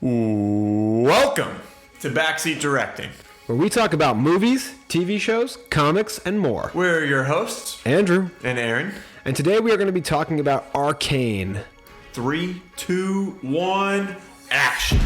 Welcome to Backseat Directing, where we talk about movies, TV shows, comics, and more. We're your hosts, Andrew and Aaron. And today we are going to be talking about Arcane. 3, 2, 1, action.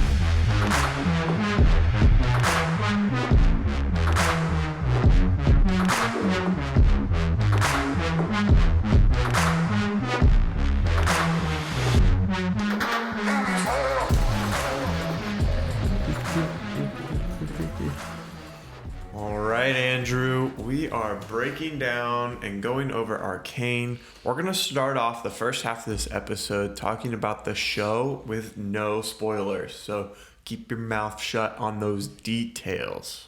Alright, Andrew, we are breaking down and going over Arcane. We're going to start off the first half of this episode talking about the show with no spoilers. So keep your mouth shut on those details.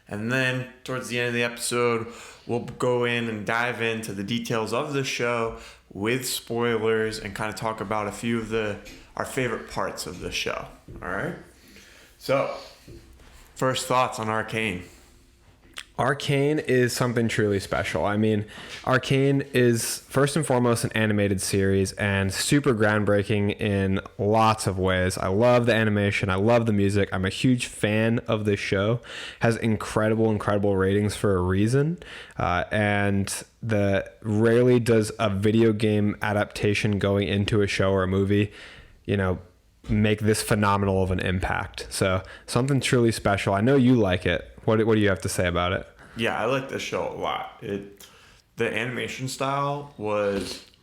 And then towards the end of the episode, we'll go in and dive into the details of the show with spoilers and kind of talk about a few of our favorite parts of the show. Alright? So, first thoughts on Arcane. Arcane is something truly special. I mean, Arcane is first and foremost an animated series and super groundbreaking in lots of ways. I love the animation. I love the music. I'm a huge fan of this show. Has incredible ratings for a reason. And rarely does a video game adaptation going into a show or a movie, make this phenomenal of an impact. So something truly special. I know you like it. What do you have to say about it? Yeah, I like this show a lot. The animation style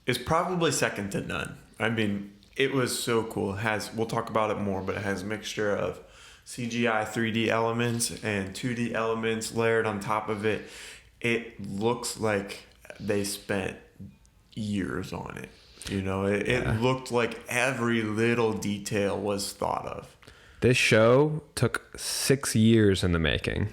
is probably second to none. I mean, it was so cool. We'll talk about it more, but it has a mixture of CGI 3D elements and 2D elements layered on top of it. It looks like they spent years on it. It looked like every little detail was thought of. This show took 6 years in the making.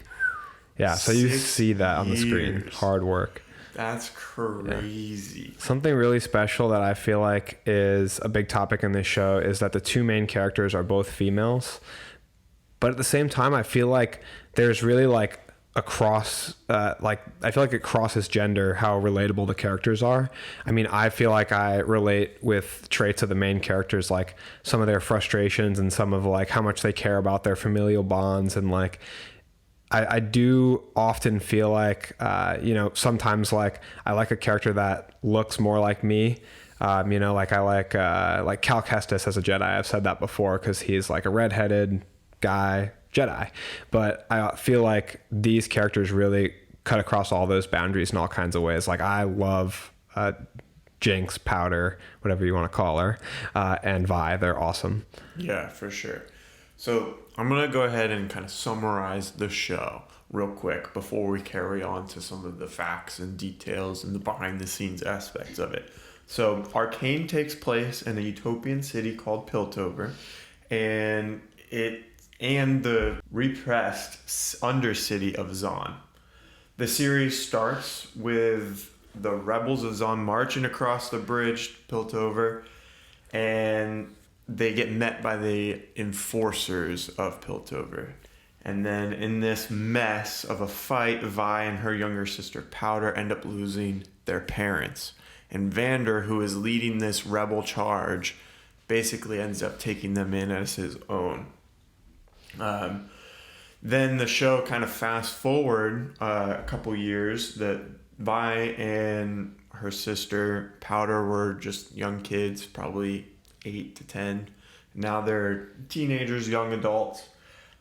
Yeah, so you see that on the screen. Hard work. That's crazy. Yeah. Something really special that I feel like is a big topic in this show is that the two main characters are both females. But at the same time, I feel like there's really I feel like it crosses gender, how relatable the characters are. I mean, I feel like I relate with traits of the main characters, like some of their frustrations and some of how much they care about their familial bonds. And I do often feel sometimes I like a character that looks more like me. I like Cal Kestis as a Jedi. I've said that before because he's a redheaded guy Jedi, but I feel like these characters really cut across all those boundaries in all kinds of ways. I love Jinx, Powder, whatever you want to call her, and Vi. They're awesome. Yeah, for sure. So I'm going to go ahead and kind of summarize the show real quick before we carry on to some of the facts and details and the behind the scenes aspects of it. So Arcane takes place in a utopian city called Piltover, and the repressed undercity of Zon. The series starts with the rebels of Zon marching across the bridge to Piltover, and they get met by the enforcers of Piltover. And then in this mess of a fight, Vi and her younger sister Powder end up losing their parents. And Vander, who is leading this rebel charge, basically ends up taking them in as his own. Then the show kind of fast forward a couple years that Vi and her sister Powder were just young kids, probably 8 to 10. Now they're teenagers, young adults.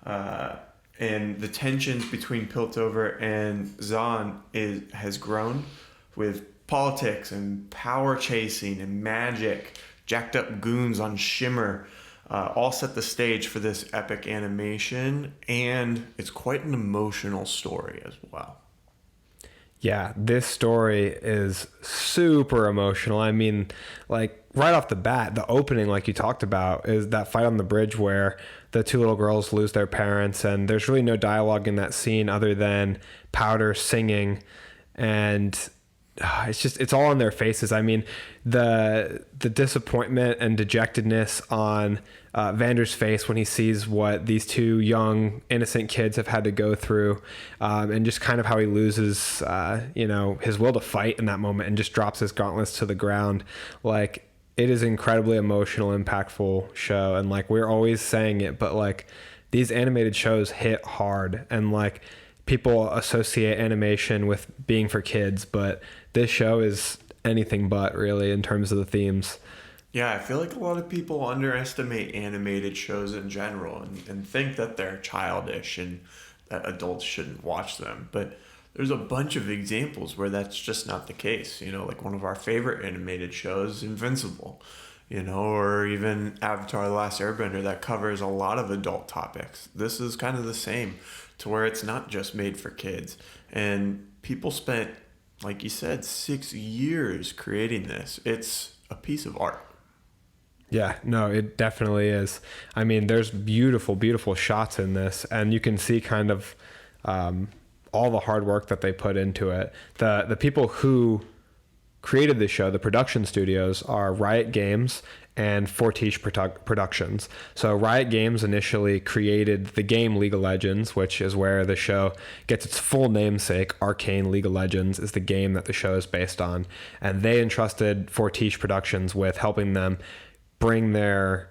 And the tensions between Piltover and Zon has grown with politics and power chasing and magic, jacked up goons on Shimmer. All set the stage for this epic animation, and it's quite an emotional story as well. Yeah, this story is super emotional. I mean, right off the bat, the opening, like you talked about, is that fight on the bridge where the two little girls lose their parents, and there's really no dialogue in that scene other than Powder singing, and it's all on their faces. I mean, the disappointment and dejectedness on Vander's face when he sees what these two young innocent kids have had to go through, and just kind of how he loses his will to fight in that moment and just drops his gauntlets to the ground. it is incredibly emotional, impactful show. And like, we're always saying it, but like these animated shows hit hard, and like people associate animation with being for kids, but this show is anything but, really, in terms of the themes. Yeah, I feel like a lot of people underestimate animated shows in general and think that they're childish and that adults shouldn't watch them. But there's a bunch of examples where that's just not the case. You know, like one of our favorite animated shows, Invincible, you know, or even Avatar: The Last Airbender, that covers a lot of adult topics. This is kind of the same, to where it's not just made for kids. And people spent, like you said, 6 years creating this. It's a piece of art. Yeah, no, it definitely is. I mean, there's beautiful, beautiful shots in this, and you can see kind of all the hard work that they put into it. The people who created this show, the production studios, are Riot Games and Fortiche Productions. So Riot Games initially created the game League of Legends, which is where the show gets its full namesake. Arcane League of Legends is the game that the show is based on. And they entrusted Fortiche Productions with helping them bring their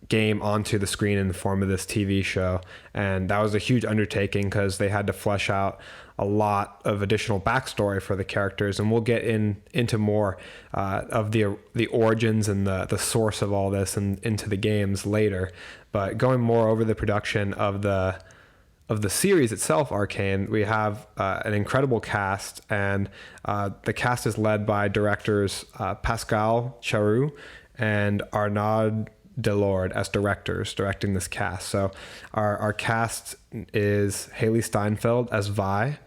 game onto the screen in the form of this TV show. And that was a huge undertaking because they had to flesh out a lot of additional backstory for the characters, and we'll get into more of the origins and the source of all this and into the games later. But going more over the production of the series itself, Arcane, we have an incredible cast, and the cast is led by directors Pascal Charroux and Arnaud Delord as directors directing this cast. So our cast is Haley Steinfeld as Vi.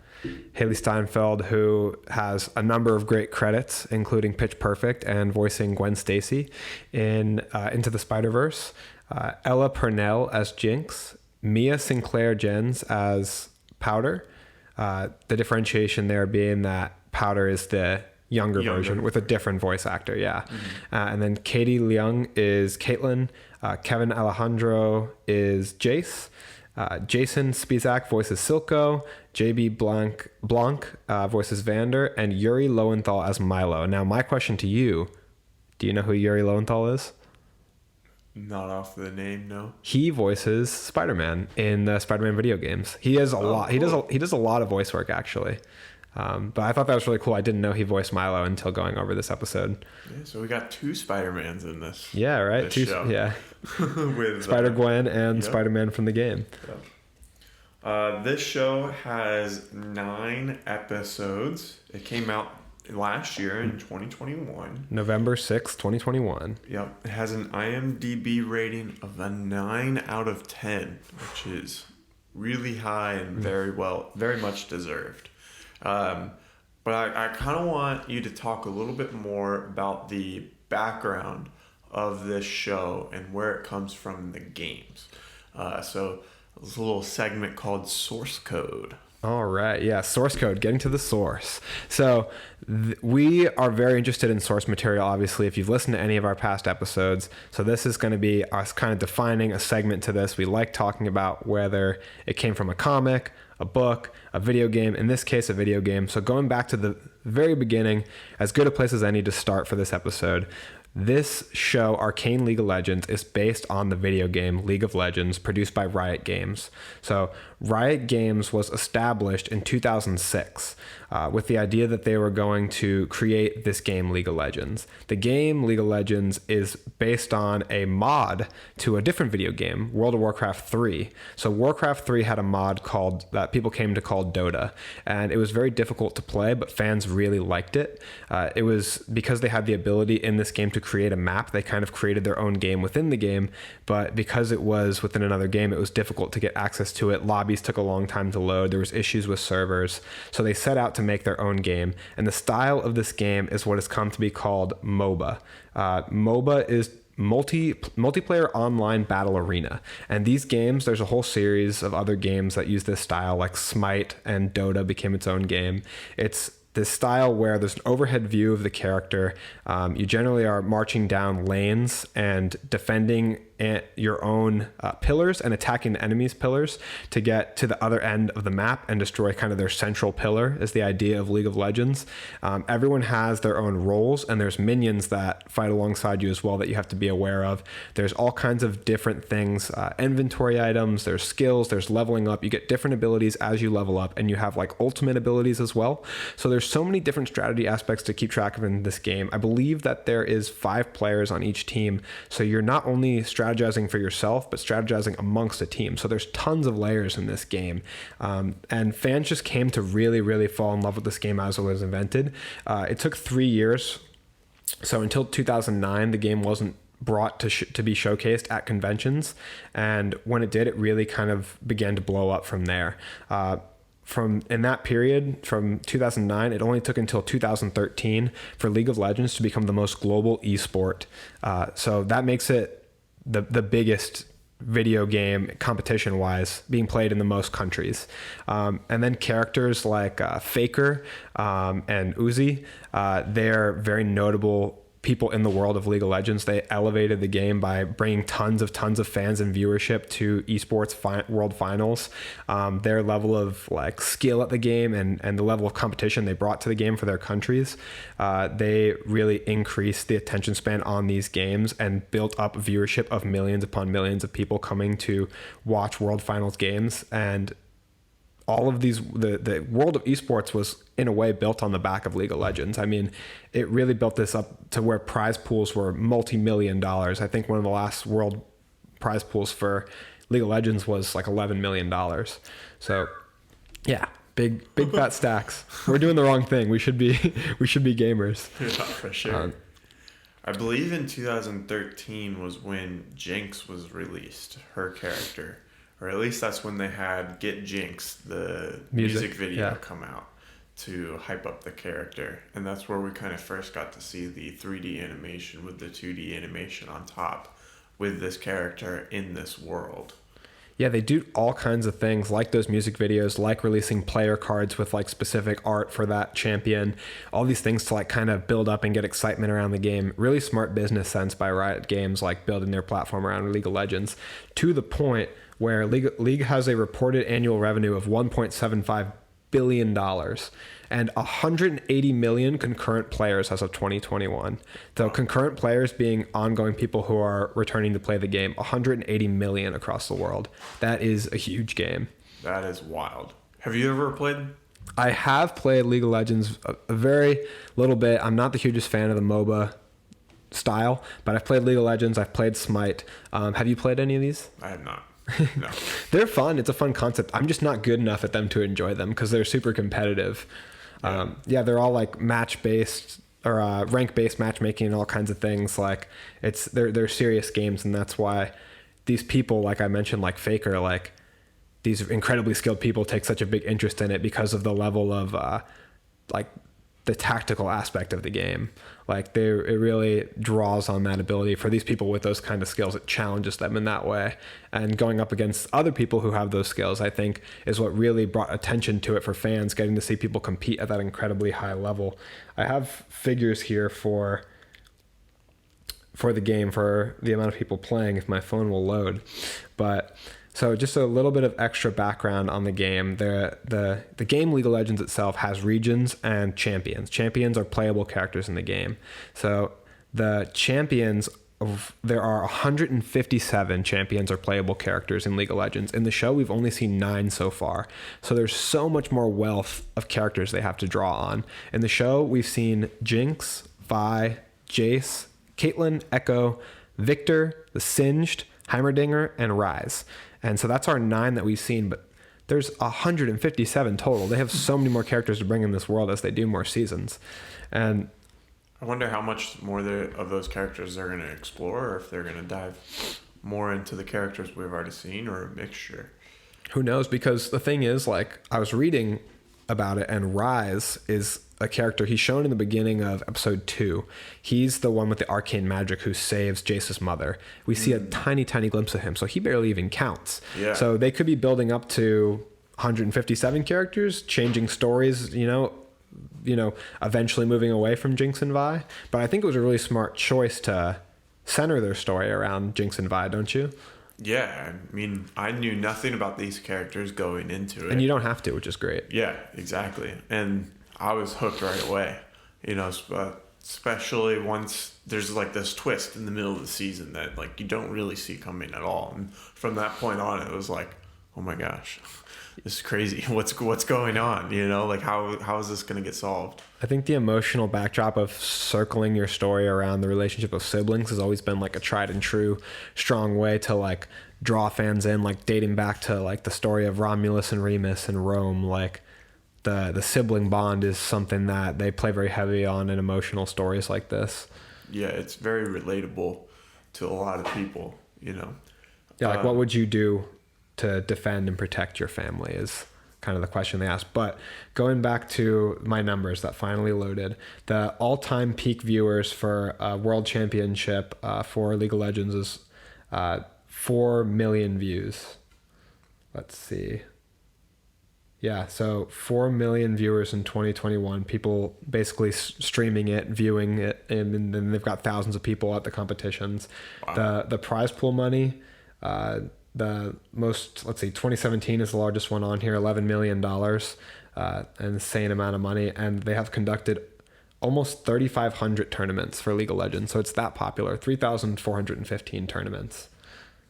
Haley Steinfeld, who has a number of great credits, including Pitch Perfect and voicing Gwen Stacy in Into the Spider-Verse. Ella Purnell as Jinx. Mia Sinclair Jens as Powder. The differentiation there being that Powder is the younger version with a different voice actor, yeah. And then Katie Leung is Caitlin. Kevin Alejandro is Jace. Jason Spizak voices Silco. JB Blanc voices Vander. And Yuri Lowenthal as Milo. Now, my question to you, do you know who Yuri Lowenthal is? Not off the name, no. He voices Spider-Man in the Spider-Man video games. He has a lot. Cool. He does a lot of voice work, actually. But I thought that was really cool. I didn't know he voiced Milo until going over this episode. Yeah, so we got 2 Spider-Mans in this. Yeah, right. This show. Yeah. With Spider-Gwen and Spider-Man from the game. Yep. This show has 9 episodes. It came out last year in 2021. November 6th, 2021. Yep. It has an IMDb rating of a 9 out of 10, which is really high and very much deserved. But I kind of want you to talk a little bit more about the background of this show and where it comes from in the games. So there's a little segment called Source Code. All right. Yeah. Source code, getting to the source. So we are very interested in source material, obviously, if you've listened to any of our past episodes. So this is going to be us kind of defining a segment to this. We like talking about whether it came from a comic, a book, a video game, in this case, a video game. So going back to the very beginning, as good a place as any to start for this episode. This show, Arcane League of Legends, is based on the video game League of Legends, produced by Riot Games. So Riot Games was established in 2006 with the idea that they were going to create this game League of Legends. The game League of Legends is based on a mod to a different video game, World of Warcraft 3. So Warcraft 3 had a mod that people came to call Dota, and it was very difficult to play, but fans really liked it. It was because they had the ability in this game to create a map. They kind of created their own game within the game, but because it was within another game, it was difficult to get access to it. Lobbies took a long time to load. There was issues with servers. So they set out to make their own game. And the style of this game is what has come to be called MOBA. MOBA is multiplayer online battle arena. And these games, there's a whole series of other games that use this style, like Smite and Dota became its own game. It's this style where there's an overhead view of the character. You generally are marching down lanes and defending your own pillars and attacking the enemy's pillars to get to the other end of the map and destroy kind of their central pillar is the idea of League of Legends. Everyone has their own roles, and there's minions that fight alongside you as well that you have to be aware of. There's all kinds of different things, inventory items, there's skills, there's leveling up. You get different abilities as you level up, and you have like ultimate abilities as well. So there's so many different strategy aspects to keep track of in this game. I believe that there is 5 players on each team. So you're not only strategizing for yourself, but strategizing amongst a team. So there's tons of layers in this game. And fans just came to really, really fall in love with this game as it was invented. It took 3 years. So until 2009, the game wasn't brought to be showcased at conventions. And when it did, it really kind of began to blow up from there. In that period, from 2009, it only took until 2013 for League of Legends to become the most global esport. So that makes it the biggest video game competition-wise being played in the most countries. And then characters like Faker and Uzi, they're very notable people in the world of League of Legends. They elevated the game by bringing tons of fans and viewership to esports world finals. Their level of like skill at the game and the level of competition they brought to the game for their countries, they really increased the attention span on these games and built up viewership of millions upon millions of people coming to watch world finals games. And all of these, the world of esports was in a way built on the back of League of Legends. I mean, it really built this up to where prize pools were multi-million dollars. I think one of the last world prize pools for League of Legends was like $11 million. So yeah, big fat stacks. We're doing the wrong thing. We should be gamers. Yeah, for sure. I believe in 2013 was when Jinx was released, her character. Or at least that's when they had Get Jinx, the music video, come out to hype up the character. And that's where we kind of first got to see the 3D animation with the 2D animation on top with this character in this world. Yeah, they do all kinds of things like those music videos, like releasing player cards with like specific art for that champion, all these things to like kind of build up and get excitement around the game. Really smart business sense by Riot Games, like building their platform around League of Legends to the point where League has a reported annual revenue of $1.75 billion and 180 million concurrent players as of 2021. So concurrent players being ongoing people who are returning to play the game, 180 million across the world. That is a huge game. That is wild. Have you ever played? I have played League of Legends a very little bit. I'm not the hugest fan of the MOBA style, but I've played League of Legends. I've played Smite. Have you played any of these? I have not. No. They're fun. It's a fun concept. I'm just not good enough at them to enjoy them because they're super competitive. They're all like match-based or rank-based matchmaking and all kinds of things. Like they're serious games, and that's why these people, like I mentioned, like Faker, like these incredibly skilled people take such a big interest in it because of the level of like the tactical aspect of the game. Like it really draws on that ability for these people with those kind of skills. It challenges them in that way. And going up against other people who have those skills, I think, is what really brought attention to it for fans, getting to see people compete at that incredibly high level. I have figures here for the game, for the amount of people playing, if my phone will load. But so just a little bit of extra background on the game. The game League of Legends itself has regions and champions. Champions are playable characters in the game. So the champions, there are 157 champions or playable characters in League of Legends. In the show, we've only seen 9 so far. So there's so much more wealth of characters they have to draw on. In the show, we've seen Jinx, Vi, Jace, Caitlyn, Echo, Victor, the Singed, Heimerdinger, and Ryze. And so that's our 9 that we've seen, but there's 157 total. They have so many more characters to bring in this world as they do more seasons. And I wonder how much more of those characters they're going to explore, or if they're going to dive more into the characters we've already seen, or a mixture. Who knows? Because the thing is, like, I was reading about it, and Ryze is a character he's shown in the beginning of episode 2. He's the one with the arcane magic who saves Jace's mother. We see a tiny glimpse of him, so he barely even counts. Yeah. So they could be building up to 157 characters, changing stories, eventually moving away from Jinx and Vi. But I think it was a really smart choice to center their story around Jinx and Vi, don't you? Yeah, I mean, I knew nothing about these characters going into it. And you don't have to, which is great. Yeah, exactly. And I was hooked right away, especially once there's like this twist in the middle of the season that like you don't really see coming at all. And from that point on, it was like, oh my gosh, this is crazy. What's going on? Like how is this going to get solved? I think the emotional backdrop of circling your story around the relationship of siblings has always been like a tried and true, strong way to like draw fans in, like dating back to like the story of Romulus and Remus and Rome. Like the sibling bond is something that they play very heavy on in emotional stories like this. Yeah, it's very relatable to a lot of people, Yeah, like what would you do to defend and protect your family is kind of the question they asked. But going back to my numbers that finally loaded, the all-time peak viewers for World Championship for League of Legends is 4 million views. Let's see. Yeah, so 4 million viewers in 2021, people basically streaming it, viewing it, and then they've got thousands of people at the competitions. Wow. The prize pool money, the most, let's see, 2017 is the largest one on here, $11 million, an insane amount of money. And they have conducted almost 3,500 tournaments for League of Legends. So it's that popular, 3,415 tournaments.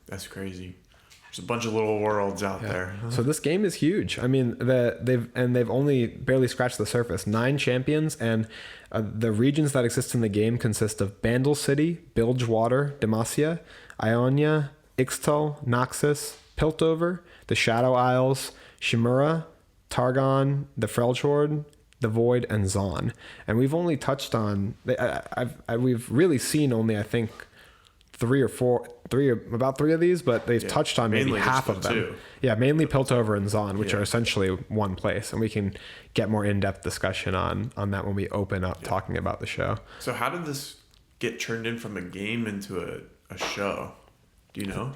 That's crazy. There's a bunch of little worlds out there. So this game is huge. I mean, they've only barely scratched the surface. 9 champions, and the regions that exist in the game consist of Bandle City, Bilgewater, Demacia, Ionia, Ixtal, Noxus, Piltover, the Shadow Isles, Shimura, Targon, the Freljord, the Void, and Zaun. And we've only touched on, we've really seen only, I think, about three of these, but they've touched on maybe half of them. Two. Yeah, mainly Piltover and Zaun, which are essentially one place, and we can get more in-depth discussion on that when we open up talking about the show. So how did this get turned in from a game into a show? Do you know?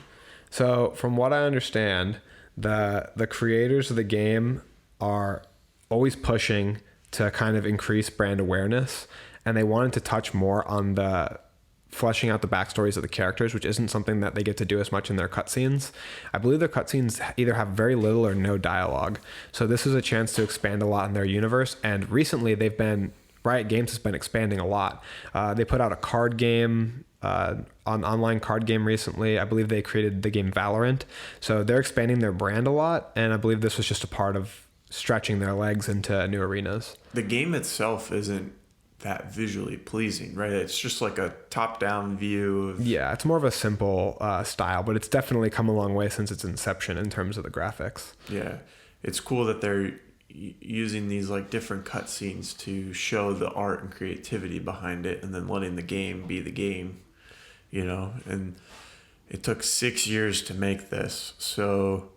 So from what I understand, the creators of the game are always pushing to kind of increase brand awareness, and they wanted to touch more on the fleshing out the backstories of the characters, which isn't something that they get to do as much in their cutscenes. I believe their cutscenes either have very little or no dialogue. So this is a chance to expand a lot in their universe. And recently Riot Games has been expanding a lot. They put out a card game, online card game recently. I believe they created the game Valorant. So they're expanding their brand a lot. And I believe this was just a part of stretching their legs into new arenas. The game itself isn't that visually pleasing, right? It's just like a top-down view. Yeah, it's more of a simple style, but it's definitely come a long way since its inception in terms of the graphics. Yeah, it's cool that they're using these like different cutscenes to show the art and creativity behind it, and then letting the game be the game, And it took 6 years to make this, so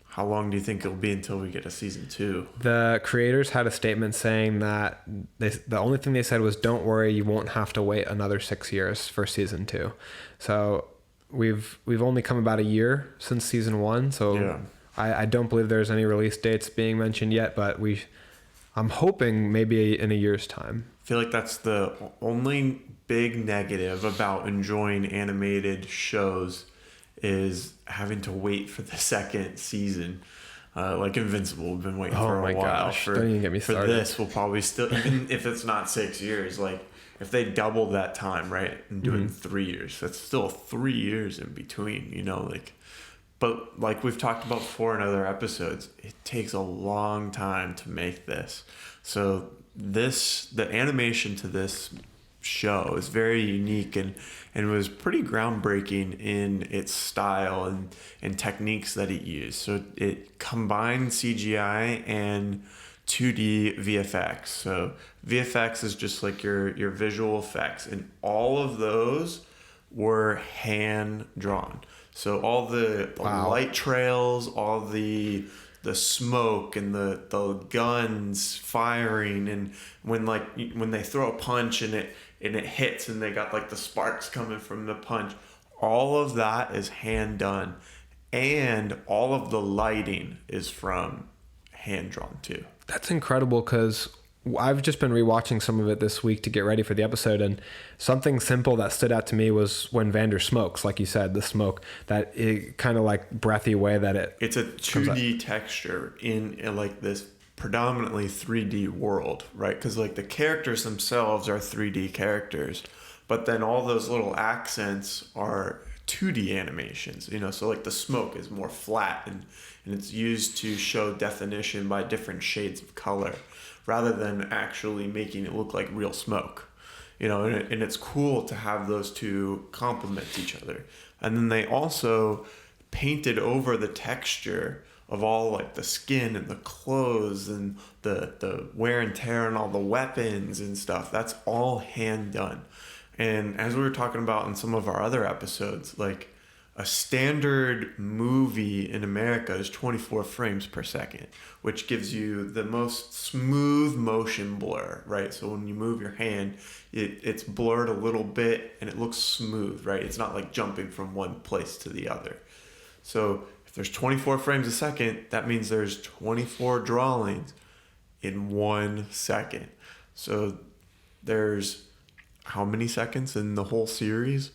how long do you think it'll be until we get a season 2? The creators had a statement saying that the only thing they said was, don't worry, you won't have to wait another 6 years for season 2. So we've only come about a year since season 1. So yeah. I don't believe there's any release dates being mentioned yet, but I'm hoping maybe in a year's time. I feel like that's the only big negative about enjoying animated shows is having to wait for the second season. Like Invincible, we've been waiting for a while. Gosh, don't even get me started. For this, we'll probably still, even if it's not 6 years, like if they doubled that time, right, and do it in 3 years, that's still 3 years in between, But like we've talked about before in other episodes, it takes a long time to make this. So the animation to this show is very unique and was pretty groundbreaking in its style and techniques that it used. So it combined CGI and 2D VFX. So VFX is just like your visual effects, and all of those were hand drawn. So all the light trails, all the smoke and the guns firing, and when they throw a punch and it hits and they got like the sparks coming from the punch, all of that is hand done, and all of the lighting is from hand drawn too. That's incredible, because I've just been rewatching some of it this week to get ready for the episode, and something simple that stood out to me was when Vander smokes, like you said, the smoke, that it kind of like breathy way that it's a 2D texture in like this predominantly 3D world, right? Because like the characters themselves are 3D characters, but then all those little accents are 2D animations, you know, so like the smoke is more flat and it's used to show definition by different shades of color rather than actually making it look like real smoke, you know, and it's cool to have those two complement each other. And then they also painted over the texture of all like the skin and the clothes and the wear and tear and all the weapons and stuff. That's all hand done. And as we were talking about in some of our other episodes, like a standard movie in America is 24 frames per second, which gives you the most smooth motion blur, right? So when you move your hand, it's blurred a little bit and it looks smooth, right? It's not like jumping from one place to the other. So if there's 24 frames a second, that means there's 24 drawings in 1 second. So there's how many seconds in the whole series?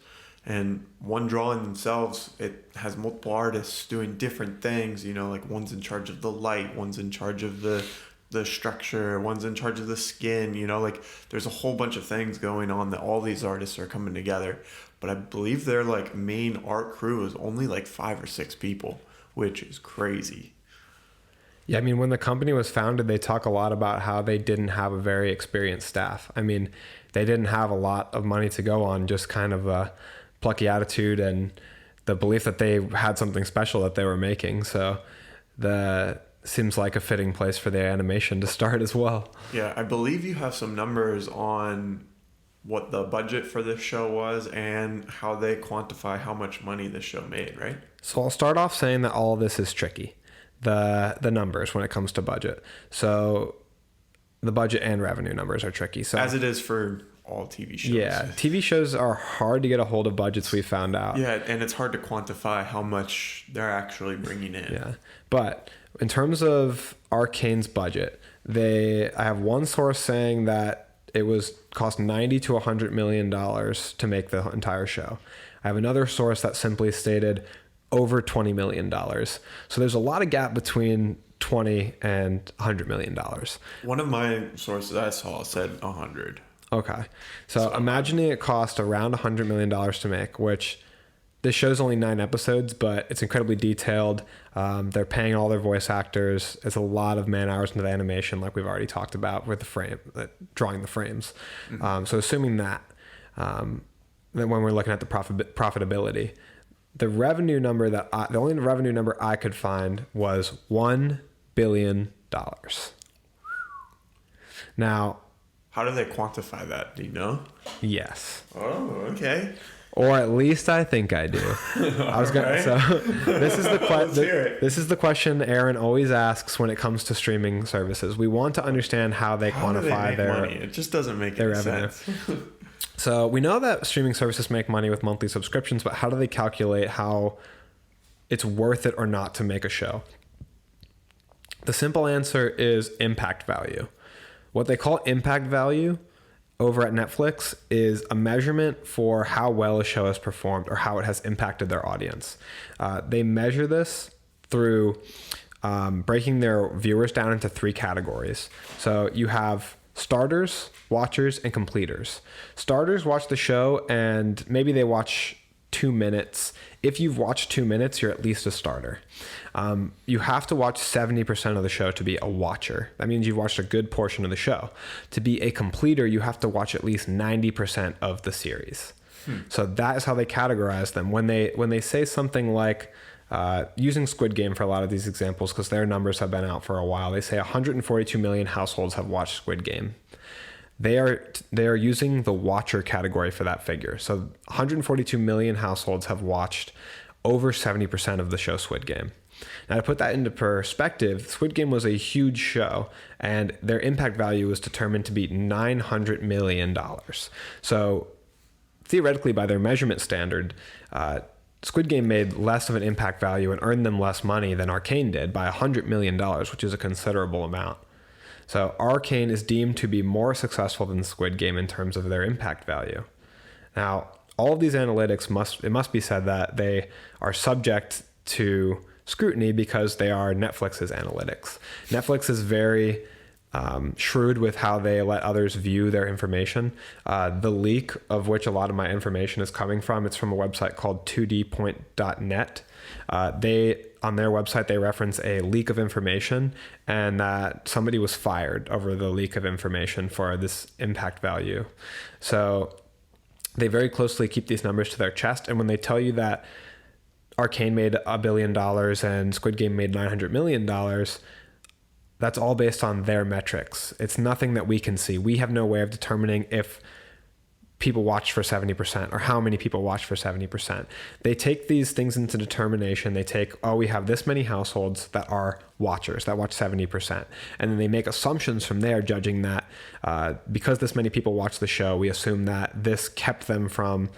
And one drawing themselves, it has multiple artists doing different things, you know, like one's in charge of the light, one's in charge of the structure, one's in charge of the skin, you know, like there's a whole bunch of things going on that all these artists are coming together. But I believe their like main art crew is only like 5 or 6 people, which is crazy. Yeah, I mean, when the company was founded, they talk a lot about how they didn't have a very experienced staff. I mean, they didn't have a lot of money to go on, just kind of a plucky attitude and the belief that they had something special that they were making. So the seems like a fitting place for their animation to start as well. Yeah, I believe you have some numbers on what the budget for this show was and how they quantify how much money the show made, right? So I'll start off saying that all of this is tricky. The numbers when it comes to budget. So the budget and revenue numbers are tricky. So as it is for all TV shows. Yeah, TV shows are hard to get a hold of budgets, we found out. Yeah, and it's hard to quantify how much they're actually bringing in. Yeah, but in terms of Arcane's budget, I have one source saying that it cost $90 to $100 million to make the entire show. I have another source that simply stated over $20 million. So there's a lot of gap between 20 and $100 million. One of my sources I saw said 100. Okay. So imagining it cost around $100 million to make, which this show's only 9 episodes, but it's incredibly detailed. They're paying all their voice actors. It's a lot of man hours into the animation, like we've already talked about with drawing the frames. Mm-hmm. So assuming that, then when we're looking at the profitability, the revenue number the only revenue number I could find was $1 billion. Now, how do they quantify that? Do you know? Yes. Oh, okay. Or at least I think I do. I was gonna. Right. So this is the question Arron always asks when it comes to streaming services. We want to understand how they quantify their money. It just doesn't make any sense. So we know that streaming services make money with monthly subscriptions, but how do they calculate how it's worth it or not to make a show? The simple answer is impact value. What they call impact value over at Netflix is a measurement for how well a show has performed or how it has impacted their audience. They measure this through breaking their viewers down into 3 categories. So you have starters, watchers, and completers. Starters watch the show and maybe they watch 2 minutes. If you've watched 2 minutes, you're at least a starter. You have to watch 70% of the show to be a watcher. That means you've watched a good portion of the show. To be a completer, you have to watch at least 90% of the series. So that is how they categorize them. When they say something like, using Squid Game for a lot of these examples, because their numbers have been out for a while, they say 142 million households have watched Squid Game. They are using the watcher category for that figure. So 142 million households have watched over 70% of the show Squid Game. Now, to put that into perspective, Squid Game was a huge show, and their impact value was determined to be $900 million. So theoretically, by their measurement standard, Squid Game made less of an impact value and earned them less money than Arcane did by $100 million, which is a considerable amount. So Arcane is deemed to be more successful than Squid Game in terms of their impact value. Now, all of these analytics must be said that they are subject to scrutiny because they are Netflix's analytics. Netflix is very shrewd with how they let others view their information. The leak of which a lot of my information is coming from, it's from a website called 2dpoint.net. On their website, they reference a leak of information and that somebody was fired over the leak of information for this impact value. So they very closely keep these numbers to their chest. And when they tell you that Arcane made $1 billion and Squid Game made $900 million, that's all based on their metrics. It's nothing that we can see. We have no way of determining if people watched for 70% or how many people watched for 70%. They take these things into determination. They take, we have this many households that are watchers that watch 70%. And then they make assumptions from there, judging that because this many people watch the show, we assume that this kept them from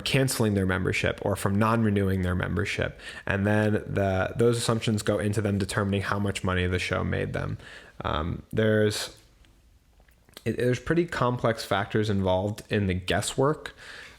canceling their membership or from non-renewing their membership. And then those assumptions go into them determining how much money the show made them. There's pretty complex factors involved in the guesswork.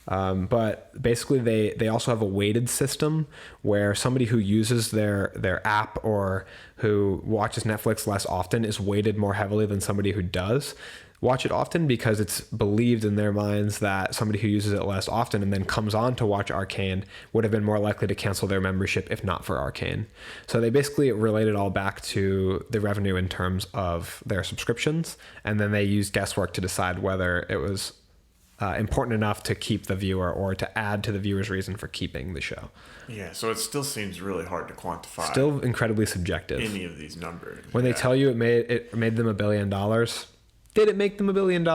But basically they also have a weighted system where somebody who uses their app or who watches Netflix less often is weighted more heavily than somebody who does watch it often, because it's believed in their minds that somebody who uses it less often and then comes on to watch Arcane would have been more likely to cancel their membership if not for Arcane. So they basically relate it all back to the revenue in terms of their subscriptions, and then they use guesswork to decide whether it was important enough to keep the viewer or to add to the viewer's reason for keeping the show. Yeah, so it still seems really hard to quantify. Still incredibly subjective. Any of these numbers. When they tell you it made them $1 billion, did it make them $1 billion?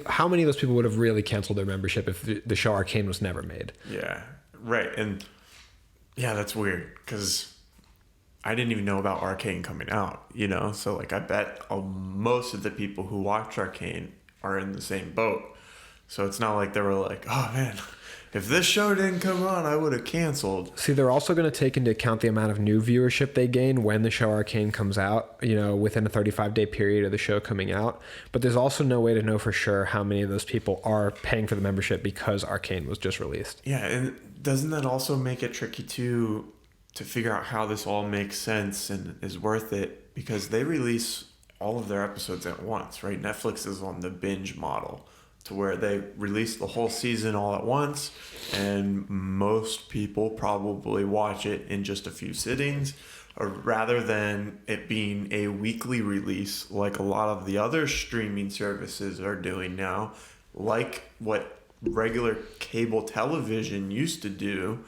How many of those people would have really canceled their membership if the show Arcane was never made? Yeah, right. And yeah, that's weird because I didn't even know about Arcane coming out, So like I bet most of the people who watch Arcane are in the same boat. So it's not like they were like, oh man, if this show didn't come on, I would have canceled. See, they're also going to take into account the amount of new viewership they gain when the show Arcane comes out, within a 35-day period of the show coming out. But there's also no way to know for sure how many of those people are paying for the membership because Arcane was just released. Yeah, and doesn't that also make it tricky to figure out how this all makes sense and is worth it? Because they release all of their episodes at once, right? Netflix is on the binge model, to where they release the whole season all at once, and most people probably watch it in just a few sittings, or rather than it being a weekly release like a lot of the other streaming services are doing now, like what regular cable television used to do,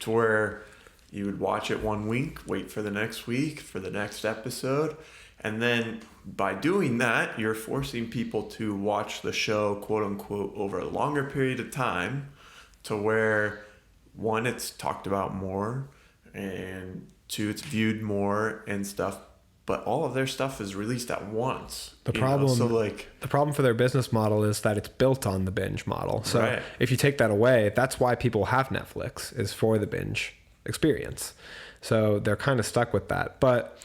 to where you would watch it one week, wait for the next week for the next episode, and then by doing that, you're forcing people to watch the show, quote unquote, over a longer period of time, to where, one, it's talked about more, and two, it's viewed more and stuff. But all of their stuff is released at once. The problem for their business model is that it's built on the binge model. So right. If you take that away, that's why people have Netflix, is for the binge experience. So they're kind of stuck with that. But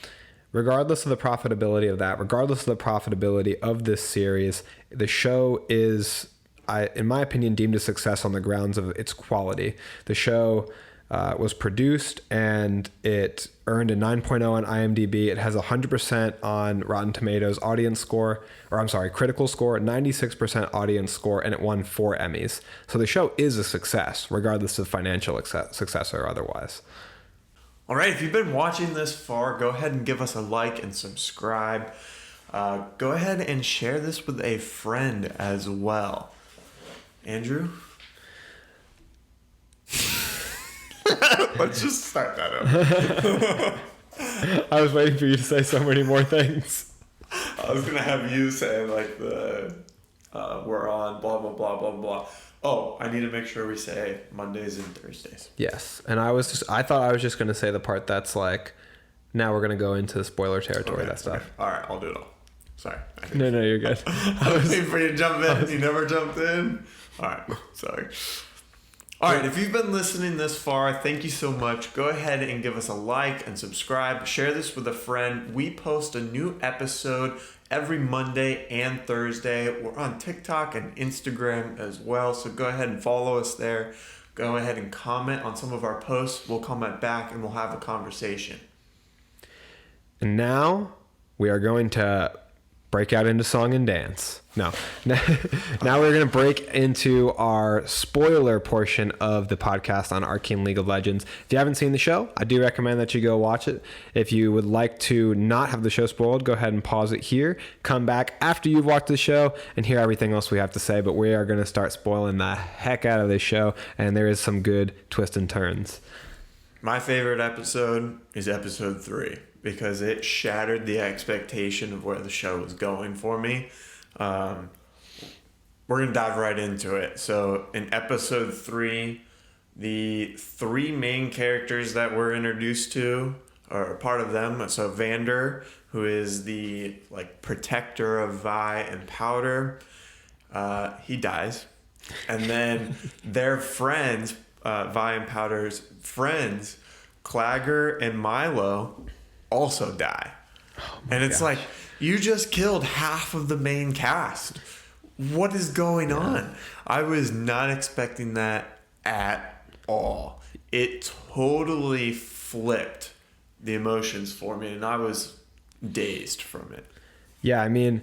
regardless of the profitability of that, regardless of the profitability of this series, the show is, in my opinion, deemed a success on the grounds of its quality. The show was produced and it earned a 9.0 on IMDb. It has 100% on Rotten Tomatoes critical score, 96% audience score, and it won 4 Emmys. So the show is a success, regardless of financial success or otherwise. All right, if you've been watching this far, go ahead and give us a like and subscribe. Go ahead and share this with a friend as well. Andrew? Let's just start that up. I was waiting for you to say so many more things. I was going to have you say like we're on blah, blah, blah, blah, blah. Oh, I need to make sure we say Mondays and Thursdays. Yes. And I thought I was just going to say the part that's like, now we're going to go into spoiler territory, that stuff. Okay. All right, I'll do it all. Sorry. No, you're good. I was waiting for you to jump in. You never jumped in. All right, sorry. All right, if you've been listening this far, thank you so much. Go ahead and give us a like and subscribe. Share this with a friend. We post a new episode every Monday and Thursday. We're on TikTok and Instagram as well, so go ahead and follow us there. Go ahead and comment on some of our posts. We'll comment back and we'll have a conversation. And now we are going to break out into song and dance. No. Now we're going to break into our spoiler portion of the podcast on Arcane League of Legends. If you haven't seen the show, I do recommend that you go watch it. If you would like to not have the show spoiled, go ahead and pause it here. Come back after you've watched the show and hear everything else we have to say. But we are going to start spoiling the heck out of this show, and there is some good twists and turns. My favorite episode is episode 3 because it shattered the expectation of where the show was going for me. We're going to dive right into it. So in episode 3, the 3 main characters that we're introduced to are part of them. So Vander, who is the protector of Vi and Powder, he dies. And then their friends, Vi and Powder's friends, Clagger and Milo, also die. And it's like, you just killed half of the main cast. What is going on? I was not expecting that at all. It totally flipped the emotions for me, and I was dazed from it. Yeah, I mean,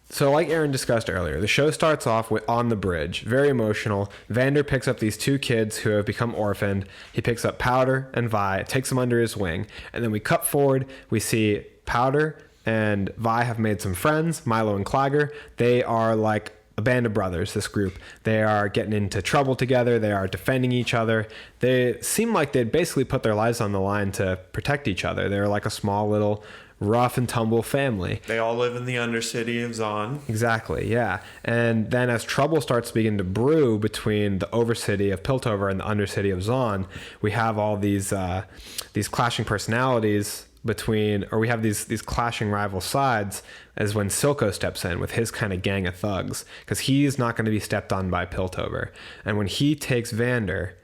so like Aaron discussed earlier, the show starts off with on the bridge, very emotional. Vander picks up these 2 kids who have become orphaned. He picks up Powder and Vi, takes them under his wing, and then we cut forward. We see Powder and Vi have made some friends, Milo and Clagger. They are like a band of brothers, this group. They are getting into trouble together. They are defending each other. They seem like they'd basically put their lives on the line to protect each other. They're like a small little rough and tumble family. They all live in the Undercity of Zon. Exactly, yeah. And then as trouble starts to begin to brew between the Overcity of Piltover and the Undercity of Zon, we have all these clashing personalities we have these clashing rival sides, as when Silco steps in with his kind of gang of thugs, because he's not going to be stepped on by Piltover. And when he takes Vander,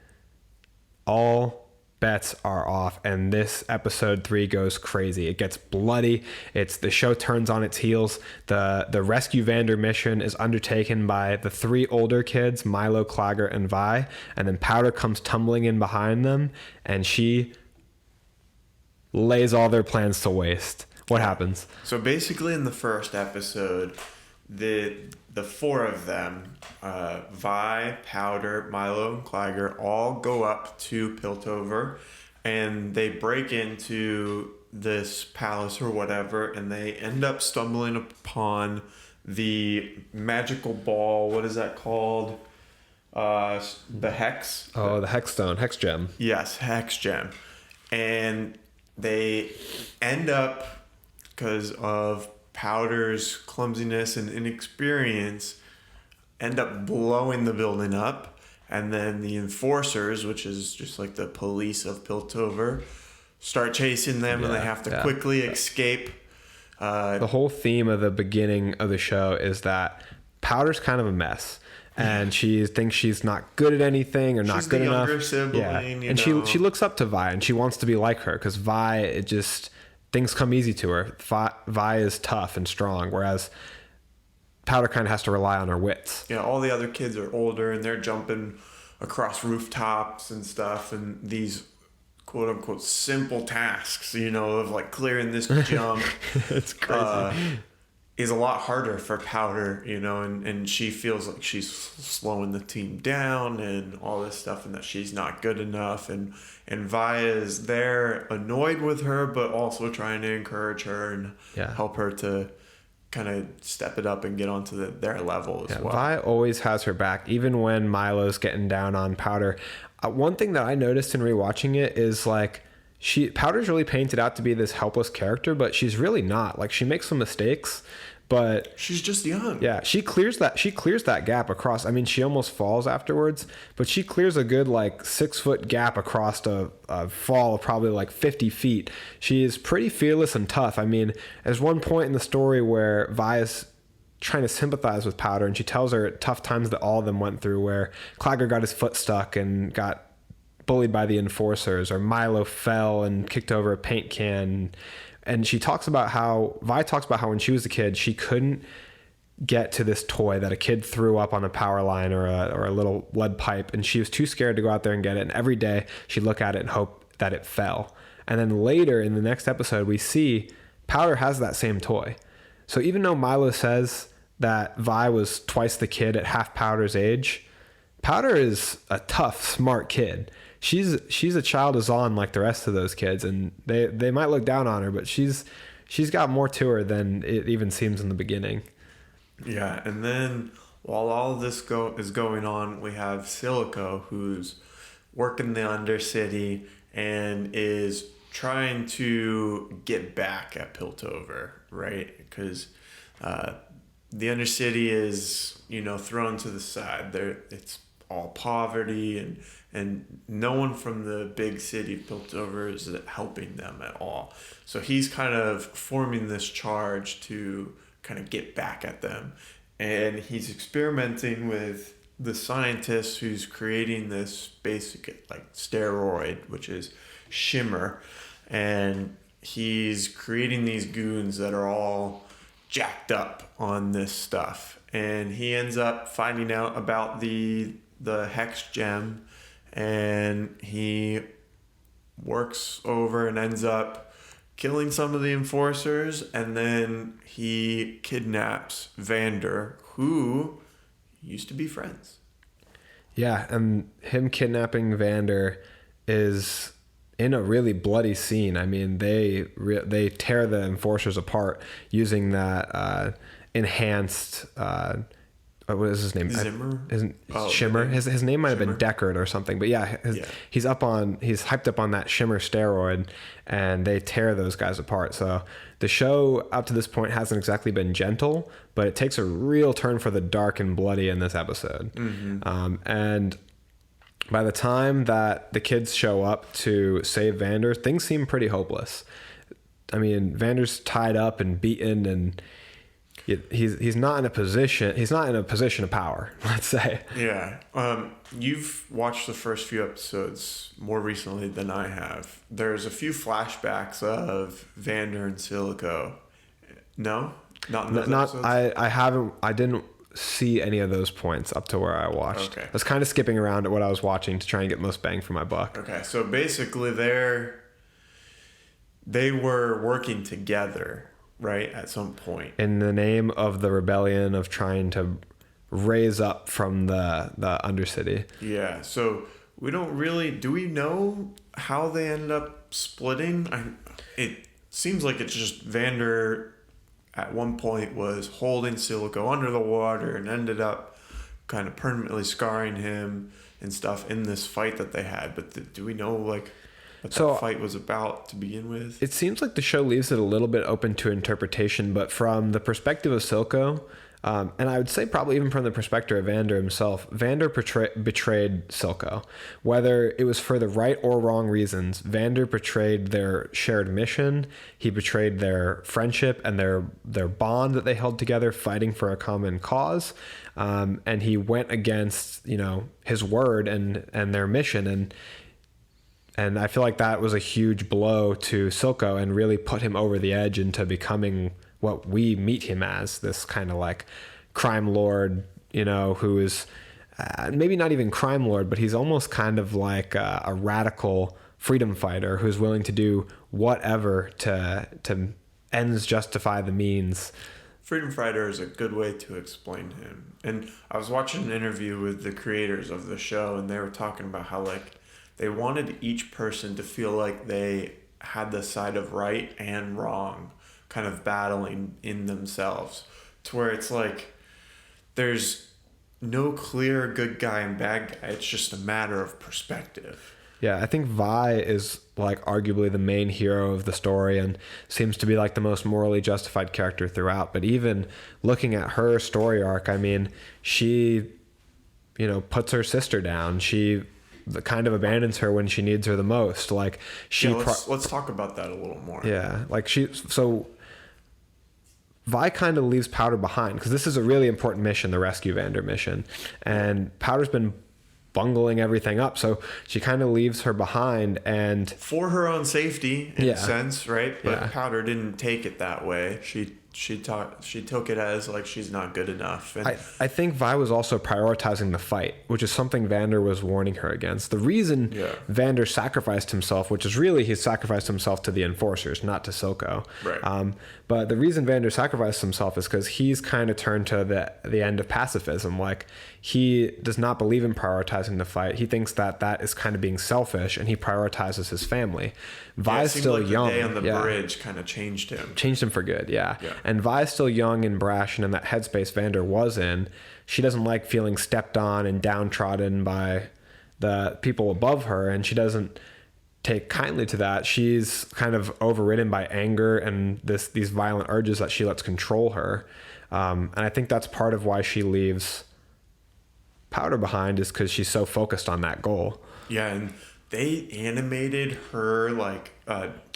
all bets are off, and this episode 3 goes crazy. It gets bloody. The show turns on its heels. The rescue Vander mission is undertaken by the 3 older kids, Milo, Clagger, and Vi, and then Powder comes tumbling in behind them, and she lays all their plans to waste. What happens? So basically in the first episode, the 4 of them, Vi, Powder, Milo, and Clagger, all go up to Piltover, and they break into this palace or whatever, and they end up stumbling upon the magical ball. What is that called? The Hex? Oh, the Hex Stone, Hex Gem. Yes, Hex Gem. And they end up, because of Powder's clumsiness and inexperience, end up blowing the building up. And then the enforcers, which is just like the police of Piltover, start chasing them, and they have to quickly escape. The whole theme of the beginning of the show is that Powder's kind of a mess. And she thinks she's not good at anything or not good enough. She's the younger sibling, and she looks up to Vi, and she wants to be like her, because Vi, things come easy to her. Vi is tough and strong, whereas Powder kind of has to rely on her wits. Yeah, all the other kids are older, and they're jumping across rooftops and stuff, and these quote unquote simple tasks, of like clearing this jump. It's crazy. Is a lot harder for Powder, and she feels like she's slowing the team down and all this stuff, and that she's not good enough, and Vi is there annoyed with her, but also trying to encourage her and help her to kind of step it up and get onto their level as well. Vi always has her back, even when Milo's getting down on Powder. One thing that I noticed in rewatching it is Powder's really painted out to be this helpless character, but she's really not. Like, she makes some mistakes, but she's just young. Yeah, she clears that gap across. I mean, she almost falls afterwards, but she clears a good 6-foot gap across a fall of probably 50 feet. She is pretty fearless and tough. I mean, there's one point in the story where Vi is trying to sympathize with Powder, and she tells her tough times that all of them went through, where Claggor got his foot stuck and got bullied by the enforcers, or Milo fell and kicked over a paint can. And Vi talks about how when she was a kid, she couldn't get to this toy that a kid threw up on a power line or a little lead pipe, and she was too scared to go out there and get it. And every day she'd look at it and hope that it fell. And then later in the next episode, we see Powder has that same toy. So even though Milo says that Vi was twice the kid at half Powder's age, Powder is a tough, smart kid. She's a child of Zon like the rest of those kids, and they might look down on her, but she's got more to her than it even seems in the beginning. Yeah, and then while all of this is going on, we have Silico, who's working the Undercity and is trying to get back at Piltover, right? Because the Undercity is, thrown to the side. It's all poverty, and no one from the big city of Piltover is helping them at all. So he's kind of forming this charge to kind of get back at them. And he's experimenting with the scientist who's creating this basic steroid, which is Shimmer. And he's creating these goons that are all jacked up on this stuff. And he ends up finding out about the Hex Gem, and he works over and ends up killing some of the enforcers, and then he kidnaps Vander, who used to be friends. Yeah, and him kidnapping Vander is in a really bloody scene. I mean, they tear the enforcers apart using that enhanced what is his name? Zimmer? Shimmer. His name might have been Deckard or something. But yeah, he's hyped up on that Shimmer steroid, and they tear those guys apart. So the show up to this point hasn't exactly been gentle, but it takes a real turn for the dark and bloody in this episode. Mm-hmm. And by the time that the kids show up to save Vander, things seem pretty hopeless. I mean, Vander's tied up and beaten, and he's not in a position of power, let's say. Yeah. You've watched the first few episodes more recently than I have. There's a few flashbacks of Vander and Silico. No? Not in those episodes? I didn't see any of those points up to where I watched. Okay. I was kind of skipping around at what I was watching to try and get most bang for my buck. Okay. So basically they were working together, right, at some point. In the name of the rebellion of trying to raise up from the Undercity. Yeah, so do we know how they ended up splitting? It seems like it's just Vander at one point was holding Silico under the water and ended up kind of permanently scarring him and stuff in this fight that they had. But do we know what that fight was about to begin with? It seems like the show leaves it a little bit open to interpretation, but from the perspective of Silico, and I would say probably even from the perspective of Vander himself, Vander betrayed Silico. Whether it was for the right or wrong reasons, Vander betrayed their shared mission, he betrayed their friendship and their bond that they held together fighting for a common cause, and he went against his word and their mission, and I feel like that was a huge blow to Silico and really put him over the edge into becoming what we meet him as, this kind of like crime lord, who is maybe not even crime lord, but he's almost kind of like a radical freedom fighter who's willing to do whatever to ends justify the means. Freedom fighter is a good way to explain him. And I was watching an interview with the creators of the show, and they were talking about how they wanted each person to feel like they had the side of right and wrong kind of battling in themselves, to where it's like there's no clear good guy and bad guy. It's just a matter of perspective. Yeah, I think Vi is arguably the main hero of the story and seems to be the most morally justified character throughout. But even looking at her story arc, I mean, she, puts her sister down. She kind of abandons her when she needs her the most. Let's talk about that a little more. Yeah, Vi kind of leaves Powder behind because this is a really important mission, the Rescue Vander mission. And Powder's been bungling everything up. So she kind of leaves her behind, and for her own safety in a sense, right? But Yeah. Powder didn't take it that way. She took it as like she's not good enough. And I think Vi was also prioritizing the fight, which is something Vander was warning her against. The reason Vander sacrificed himself, which is really he sacrificed himself to the Enforcers, not to Silco. Right. But the reason Vander sacrificed himself is because he's kind of turned to the end of pacifism. Like, he does not believe in prioritizing the fight. He thinks that that is kind of being selfish, and he prioritizes his family. Vi's still like young. The day on the bridge kind of changed him. Changed him for good, yeah. And Vi's still young and brash, and in that headspace Vander was in. She doesn't like feeling stepped on and downtrodden by the people above her, and she doesn't take kindly to that. She's kind of overridden by anger and these violent urges that she lets control her. And I think that's part of why she leaves Powder behind, is because she's so focused on that goal. Yeah, and they animated her like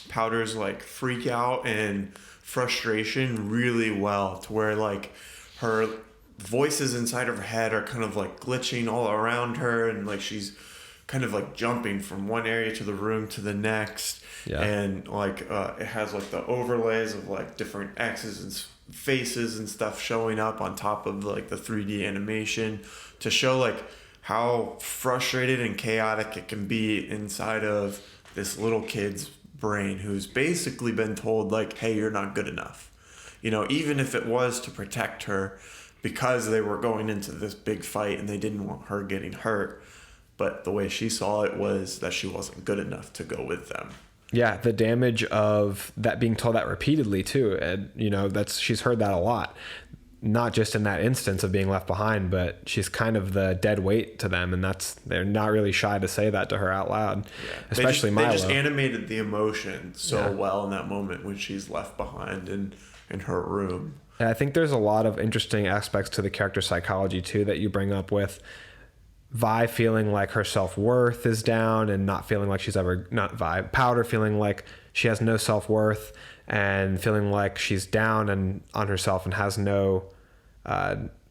Powder's like freak out and frustration really well, to where like her voices inside of her head are kind of like glitching all around her, and like she's kind of like jumping from one area to the room to the next. And like it has like the overlays of like different X's and faces and stuff showing up on top of like the 3D animation to show like how frustrated and chaotic it can be inside of this little kid's brain, who's basically been told like, hey, you're not good enough. You know, even if it was to protect her, because they were going into this big fight and they didn't want her getting hurt. But the way she saw it was that she wasn't good enough to go with them. Yeah, the damage of that, being told that repeatedly too. And, you know, she's heard that a lot. Not just in that instance of being left behind, but she's kind of the dead weight to them, and they're not really shy to say that to her out loud. Especially Milo. They just animated the emotion so well in that moment when she's left behind in her room. And I think there's a lot of interesting aspects to the character psychology too that you bring up, with Vi feeling like her self-worth is down and not feeling like she's ever, not Vi, Powder feeling like she has no self-worth and feeling like she's down and on herself and has no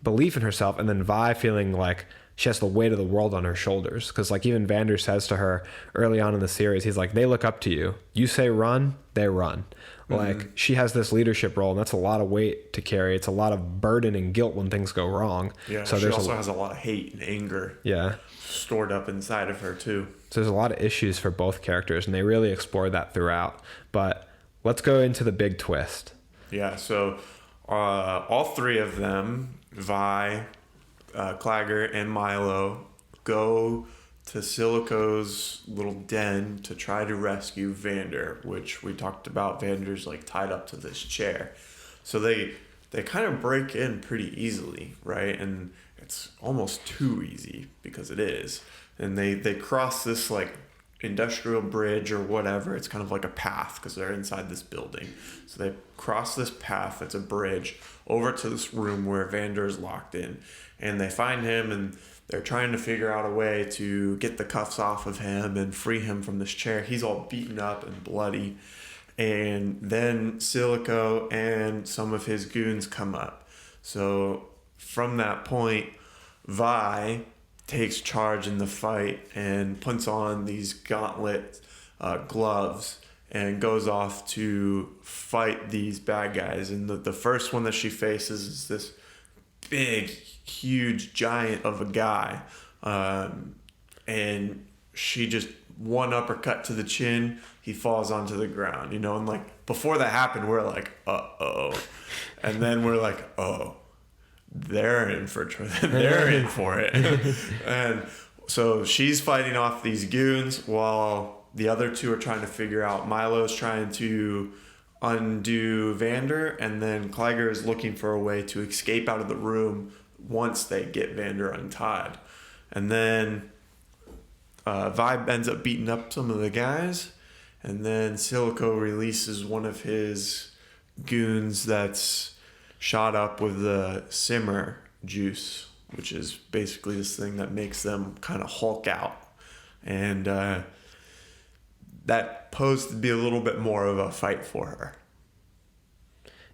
belief in herself. And then Vi feeling like she has the weight of the world on her shoulders. Because like even Vander says to her early on in the series, he's like, they look up to you. You say run, they run. Like, she has this leadership role, and that's a lot of weight to carry. It's a lot of burden and guilt when things go wrong. Yeah, so she also has a lot of hate and anger stored up inside of her, too. So there's a lot of issues for both characters, and they really explore that throughout. But let's go into the big twist. Yeah, so all three of them, Vi, Claggor, and Milo, go to Silico's little den to try to rescue Vander, which we talked about. Vander's like tied up to this chair. So they kind of break in pretty easily, right? And it's almost too easy, because it is. And they cross this like industrial bridge or whatever. It's kind of like a path because they're inside this building. So they cross this path that's a bridge over to this room where Vander is locked in. And they find him, and they're trying to figure out a way to get the cuffs off of him and free him from this chair. He's all beaten up and bloody. And then Silico and some of his goons come up. So from that point, Vi takes charge in the fight and puts on these gauntlet gloves and goes off to fight these bad guys. And the first one that she faces is this big, huge giant of a guy, and she just one uppercut to the chin, he falls onto the ground, you know. And like before that happened, we're like, uh-oh, and then we're like, oh, they're in for it. And so she's fighting off these goons while the other two are trying to figure out. Milo's trying to undo Vander, and then Claggor is looking for a way to escape out of the room once they get Vander untied. And then Vibe ends up beating up some of the guys, and then Silico releases one of his goons that's shot up with the simmer juice, which is basically this thing that makes them kind of Hulk out. And that posed to be a little bit more of a fight for her.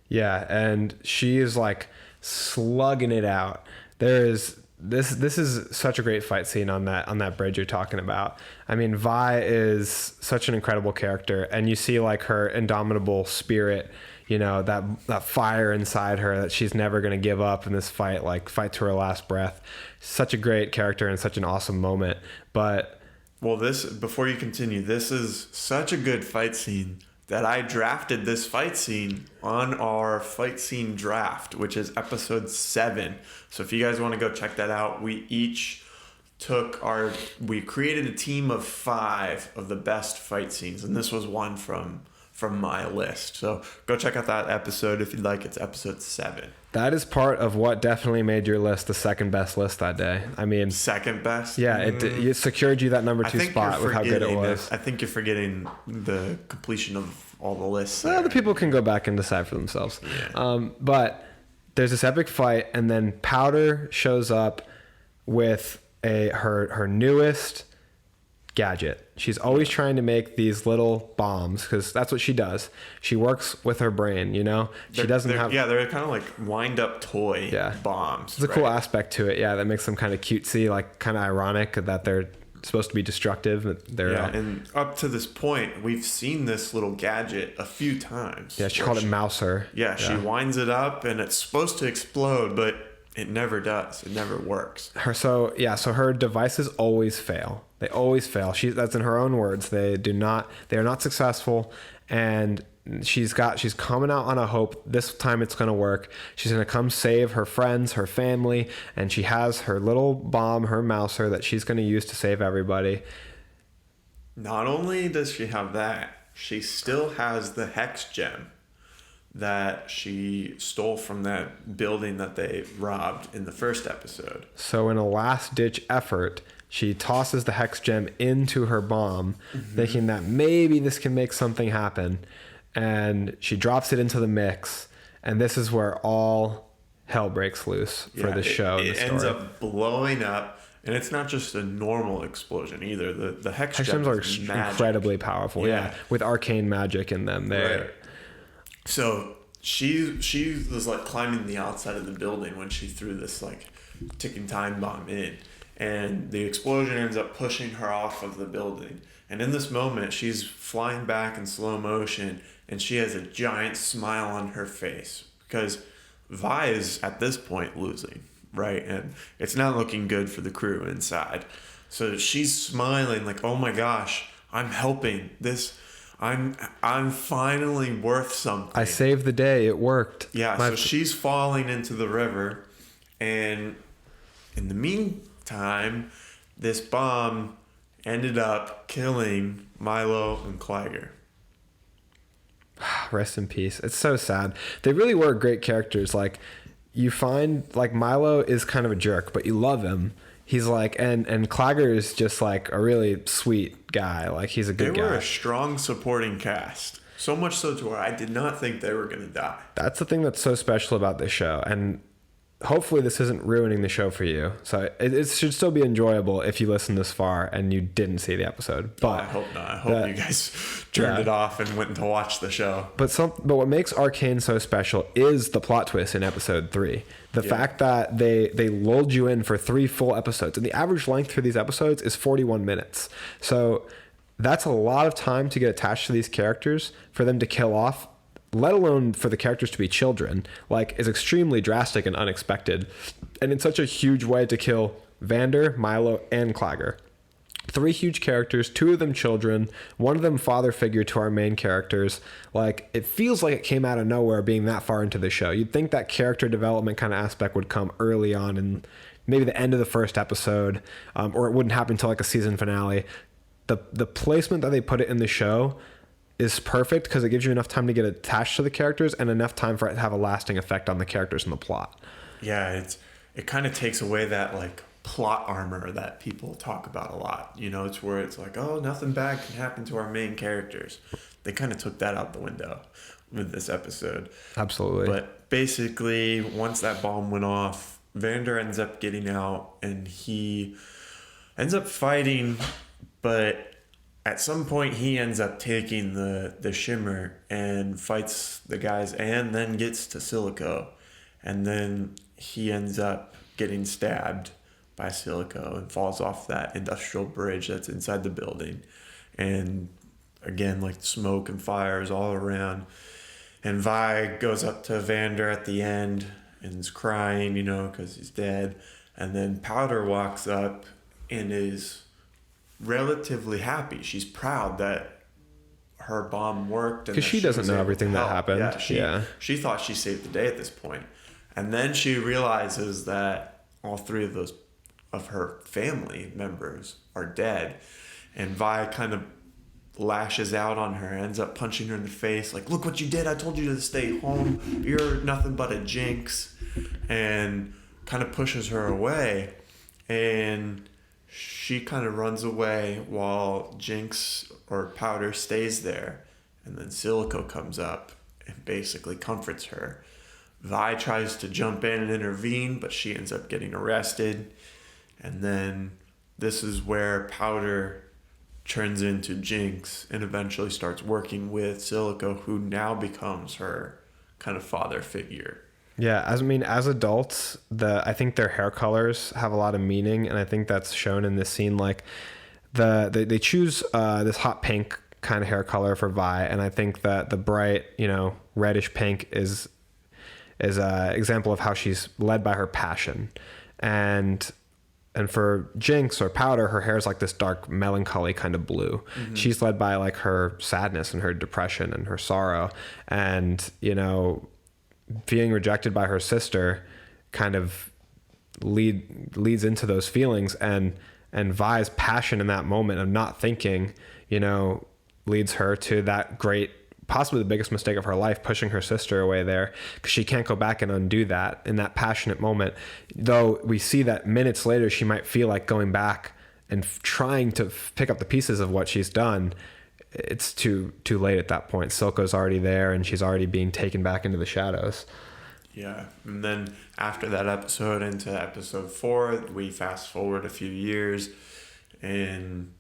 Yeah, and she is like slugging it out. There is this is such a great fight scene on that bridge you're talking about. I mean, Vi is such an incredible character, and you see like her indomitable spirit, you know, that fire inside her that she's never going to give up in this fight, like fight to her last breath. Such a great character and such an awesome moment. But well, before you continue, this is such a good fight scene that I drafted this fight scene on our fight scene draft, which is episode 7. So if you guys want to go check that out, we each we created a team of 5 of the best fight scenes, and this was one from my list. So go check out that episode if you'd like. It's episode 7. that is part of what definitely made your list the second best list that day. I mean, second best? Yeah, it secured you that number 2 spot with how good it was. I think you're forgetting the completion of all the lists. Well, the people can go back and decide for themselves. Yeah. But there's this epic fight, and then Powder shows up with her newest gadget. She's always trying to make these little bombs because that's what she does. She works with her brain, you know? They're kind of like wind up toy bombs. There's a cool aspect to it, that makes them kind of cutesy, like kind of ironic that they're supposed to be destructive. And up to this point, we've seen this little gadget a few times. Yeah, she called it Mouser. Yeah, she winds it up and it's supposed to explode, but it never does. It never works. So her devices always fail. They always fail. That's in her own words. They are not successful, and she's coming out on a hope. This time it's going to work. She's going to come save her friends, her family, and she has her little bomb, her Mouser, that she's going to use to save everybody. Not only does she have that, she still has the hex gem that she stole from that building that they robbed in the first episode. So in a last-ditch effort, she tosses the hex gem into her bomb, thinking that maybe this can make something happen. And she drops it into the mix. And this is where all hell breaks loose for the show. It ends up blowing up. And it's not just a normal explosion either. The hex gems are incredibly powerful. Yeah. With arcane magic in them. Right. So she was like climbing the outside of the building when she threw this like ticking time bomb in. And the explosion ends up pushing her off of the building. And in this moment, she's flying back in slow motion, and she has a giant smile on her face because Vi is at this point losing, right? And it's not looking good for the crew inside. So she's smiling like, "Oh my gosh, I'm helping this. I'm finally worth something. I saved the day. It worked." Yeah. So she's falling into the river, and in the meantime, this bomb ended up killing Milo and Claggor. Rest in peace. It's so sad. They really were great characters. Like, you find like Milo is kind of a jerk, but you love him. He's like, and Claggor is just like a really sweet guy. Like, he's a good guy. They were a strong supporting cast. So much so to where I did not think they were going to die. That's the thing that's so special about this show. And hopefully this isn't ruining the show for you. So it should still be enjoyable if you listen this far and you didn't see the episode. But I hope not. I hope you guys turned it off and went to watch the show. But what makes Arcane so special is the plot twist in episode 3. The fact that they lulled you in for 3 full episodes. And the average length for these episodes is 41 minutes. So that's a lot of time to get attached to these characters, for them to kill off, let alone for the characters to be children, like, is extremely drastic and unexpected. And in such a huge way to kill Vander, Milo, and Claggor. 3 huge characters, 2 of them children, 1 of them father figure to our main characters. Like, it feels like it came out of nowhere being that far into the show. You'd think that character development kind of aspect would come early on in maybe the end of the first episode, or it wouldn't happen until like a season finale. The placement that they put it in the show is perfect because it gives you enough time to get attached to the characters and enough time for it to have a lasting effect on the characters and the plot. Yeah, it kind of takes away that like plot armor that people talk about a lot. You know, it's where it's like, oh, nothing bad can happen to our main characters. They kind of took that out the window with this episode. Absolutely. But basically, once that bomb went off, Vander ends up getting out and he ends up fighting, but at some point he ends up taking the shimmer and fights the guys and then gets to Silico. And then he ends up getting stabbed by Silico and falls off that industrial bridge that's inside the building. And again, like smoke and fires all around. And Vi goes up to Vander at the end and is crying, you know, because he's dead. And then Powder walks up and is relatively happy. She's proud that her bomb worked. Because she doesn't know everything that happened. She thought she saved the day at this point. And then she realizes that all three of her family members are dead. And Vi kind of lashes out on her, ends up punching her in the face. Like, look what you did. I told you to stay home. You're nothing but a jinx. And kind of pushes her away. And she kind of runs away while Jinx or Powder stays there. And then Silico comes up and basically comforts her. Vi tries to jump in and intervene, but she ends up getting arrested. And then this is where Powder turns into Jinx and eventually starts working with Silico, who now becomes her kind of father figure. Yeah, as adults, I think their hair colors have a lot of meaning, and I think that's shown in this scene. Like, they choose this hot pink kind of hair color for Vi, and I think that the bright, you know, reddish pink is an example of how she's led by her passion, and for Jinx or Powder, her hair is like this dark, melancholy kind of blue. Mm-hmm. She's led by like her sadness and her depression and her sorrow, and you know, being rejected by her sister kind of leads into those feelings, and Vi's passion in that moment of not thinking, you know, leads her to that great, possibly the biggest mistake of her life, pushing her sister away there, because she can't go back and undo that in that passionate moment. Though we see that minutes later she might feel like going back and trying to pick up the pieces of what she's done. It's too late at that point. Silco's already there, and she's already being taken back into the shadows. Yeah, and then after that episode, into episode 4, we fast forward a few years, and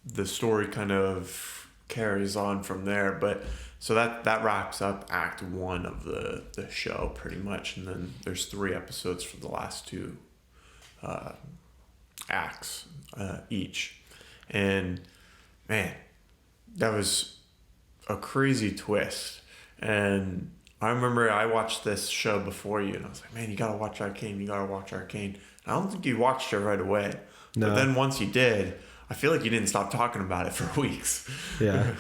the story kind of carries on from there. But so that wraps up Act 1 of the show pretty much, and then there's 3 episodes for the last 2 acts each. And man, that was a crazy twist. And I remember I watched this show before you, and I was like, man, you gotta watch Arcane. And I don't think you watched it right away. No. But then once you did, I feel like you didn't stop talking about it for weeks. Yeah.